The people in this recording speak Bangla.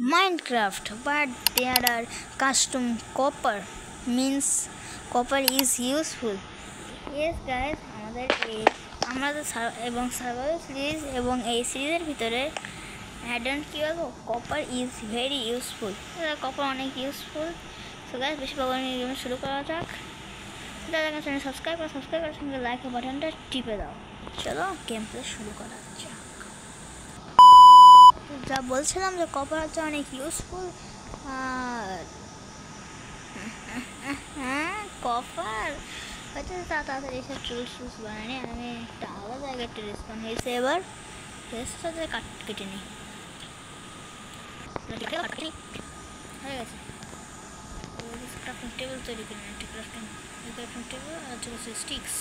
Minecraft, but there are custom copper means copper is useful. Yes guys, আমাদের এবং সার্ভাইভাল সিরিজ এবং এই সিরিজের ভিতরে অ্যাডন কি বলবো, copper is very useful. Copper অনেক ইউজফুল। সো গাইস, বেশি পাগল নিয়ে গেম শুরু করা যাক। যারা চ্যানেল সাবস্ক্রাইব করার সঙ্গে লাইক বাটনটা টিপে দাও। চলো গেম প্লে শুরু করা যাক। যা বলছিলাম যে কপার হচ্ছে অনেক ইউজফুল। হ্যাঁ, কপার হচ্ছে তাড়াতাড়ি এসব টুলস বানানি। আমি একটা আলাদা জায়গায় একটা রেসপন হয়েছে। এবার রেসটা কেটে নিই, হয়ে গেছে। ক্রাফটিং টেবিল তৈরি করে নিই, ক্রাফটিং টেবিল আর হচ্ছে স্টিক্স।